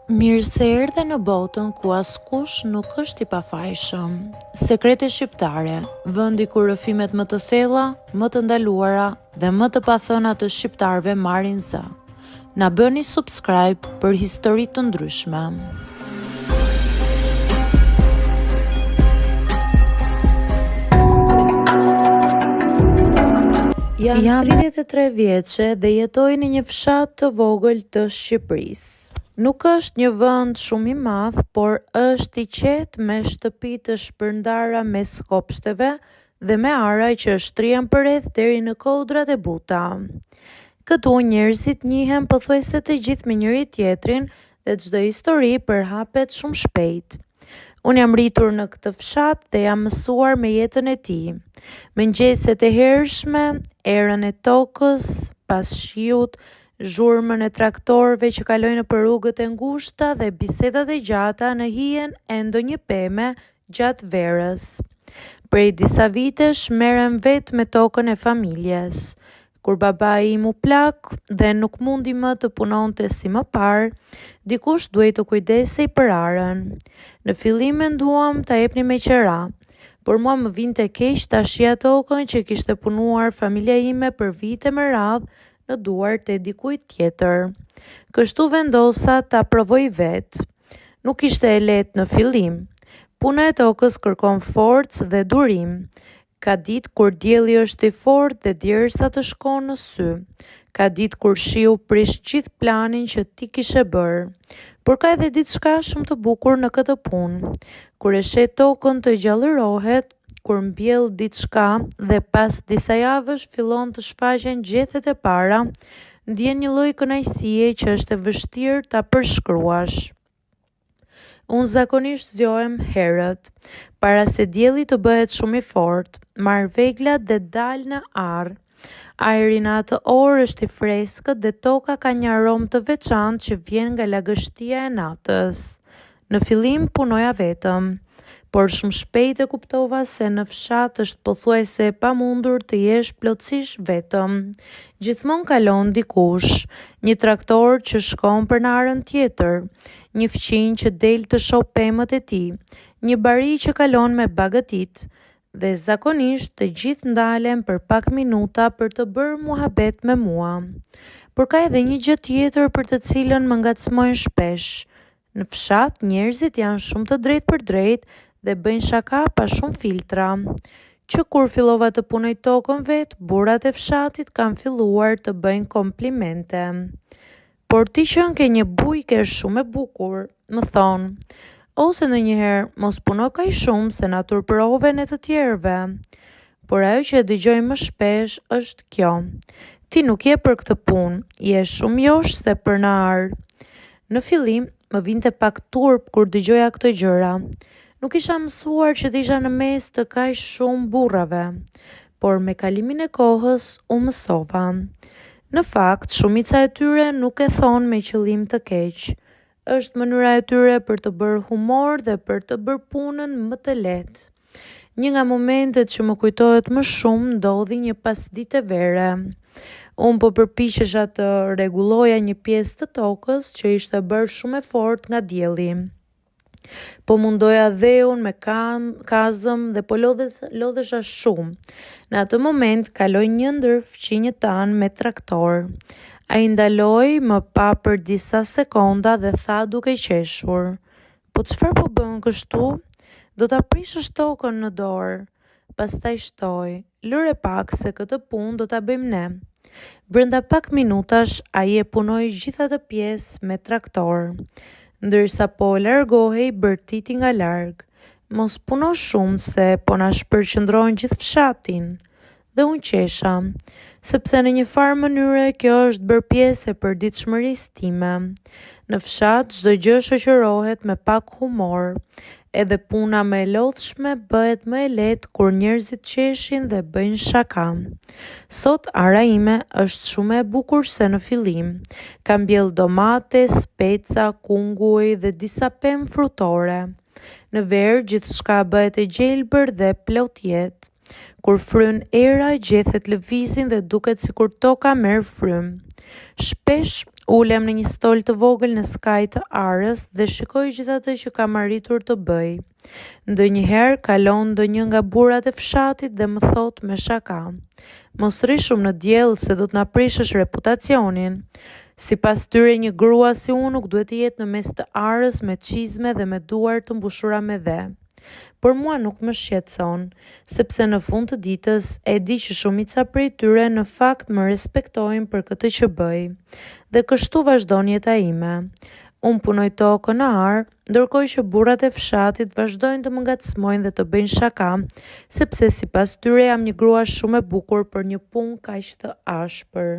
Mirë se erdhe në botën ku askush nuk është i pafajshëm. Sekrete shqiptare, vendi ku rrëfimet më të thella, më të ndaluara dhe më të pathëna të shqiptarëve marrin zë. Na bëni subscribe për histori të ndryshme. Jam 33 vjeçe dhe jetoj në një fshat të vogël të Shqipërisë. Nuk është një vend shumë i madh, por është i qetë me shtëpi të shpërndara mes kopshteve dhe me ara që shtrihen përreth deri në kodrat e buta. Këtu njerëzit njihen pothuajse të gjithë me njëri tjetrin dhe çdo histori përhapet shumë shpejt. Unë jam rritur në këtë fshat dhe jam mësuar me jetën e tij. Mëngjeset e hershme, erën e tokës, pas shiut, zhurmën e traktorëve që kalojnë për rrugët e ngushta dhe bisedat e gjata në hijen e ndonjë peme gjatë verës. Prej disa vitesh merrem vetë me tokën e familjes. Kur babai im u plak dhe nuk mundi më të punonte si më parë, dikush duhej të kujdesej për arën. Në fillim menduam ta jepnim me qera, por mua më vinte keq ta shija tokën që kishte punuar familja ime për vite me radhë në duart e dikujt tjetër. Kështu vendosa ta provoj vetë. Nuk ishte e lehtë në fillim. Puna e tokës kërkon forcë dhe durim. Ka ditë kur dielli është i fortë dhe djersa të shkon në sy. Ka ditë kur shiu prish gjithë planin që ti kishe bërë. Por ka edhe diçka shumë të bukur në këtë punë. Kur e shet tokën të gjallërohet, kur mbjell diçka dhe pas disa javësh fillon të shfaqen gjethet e para, ndjen një lloj kënaqësie që është e vështirë ta përshkruash. Unë zakonisht zgjohem herët, para se dielli të bëhet shumë i fortë, marr veglat dhe dal në arë. Ajri në atë orë është i freskët dhe toka ka një aromë të veçantë që vjen nga lagështia e natës. Në fillim punoja vetëm, por shumë shpejt e kuptova se në fshat është pothuajse e pamundur të jesh plotësisht vetëm. Gjithmonë kalon dikush, një traktor që shkon për në arën tjetër, një fqinj që del të shoh pemët e tij, një bari që kalon me bagëtit, dhe zakonisht të gjithë ndalen për pak minuta për të bërë muhabet me mua. Por ka edhe një gjë tjetër për të cilën më ngacmojnë shpesh. Në fshat njerëzit janë shumë të drejtë për drejtë dhe bëjnë shaka pa shumë filtra. Që kur fillova të punoj tokën vetë, burrat e fshatit kanë filluar të bëjnë komplimente. Por ti që ke një bujke shumë e bukur, më thonë, ose ndonjëherë mos puno kaq shumë se na turpëroven e të tjerëve. Por ajo që e dëgjoj më shpesh është kjo. Ti nuk je për këtë punë, je shumë josh se për në arë. Në fillim më vinte pak turp kur dëgjoja këto gjëra. Nuk isha mësuar që të isha në mes të kaq shumë burrave, por me kalimin e kohës u mësova. Në fakt, shumica e tyre nuk e thonë me qëllim të keq. Është mënyra e tyre për të bërë humor dhe për të bërë punën më të lehtë. Një nga momentet që më kujtohet më shumë ndodhi një pasditë vere. Unë po përpiqesha të rregulloja një pjesë të tokës që ishte bërë shumë e fortë nga dielli. Po mundoja dheun me kazëm dhe po lodhesha shumë. Në atë moment kaloi një ndër fqinjët tanë me traktor. Ai ndaloi më pa për disa sekonda dhe tha duke qeshur: "Po çfarë po bën kështu? Do ta prishësh tokën në dorë." Pastaj shtoi: "Lëre pak se këtë punë do ta bëjmë ne." Brenda pak minutash ai e punoi gjithë atë pjesë me traktor. Ndërsa po largohej bërtiti nga larg: "Mos puno shumë se po na shpërqendron gjithë fshatin." Dhe unë qesha, sepse në një farë mënyre kjo është bërë pjesë e përditshmërisë time. Në fshat çdo gjë shoqërohet me pak humor. Edhe puna më e lodhshme bëhet më e lehtë kur njerëzit qeshin dhe bëjnë shaka. Sot ara ime është shumë e bukur se në fillim. Ka mbjell domate, speca, kunguj dhe disa pemë frutore. Në verë gjithçka bëhet e gjelbër dhe plot jetë. Kur fryn era, gjethet lëvizin dhe duket sikur toka merr frym. Shpesh Ulem në një stol të vogël në skaj të arës dhe shikoj gjithë atë që kam arritur të bëj. Ndonjëherë kalon ndonjë nga burrat e fshatit dhe më thot me shaka: "Mos rri shumë në diell se do të na prishësh reputacionin." Sipas tyre një grua si unë nuk duhet të jetë në mes të arës me çizme dhe me duar të mbushura me dhe. Por mua nuk më shqetëson, sepse në fund të ditës e di që shumica prej tyre në fakt më respektojnë për këtë që bëj, dhe kështu vazhdon jeta ime. Unë punoj tokën në arë, ndërkohë që burrat e fshatit vazhdojnë të më ngacmojnë dhe të bëjnë shaka, sepse sipas tyre jam një grua shumë e bukur për një punë kaq të ashpër.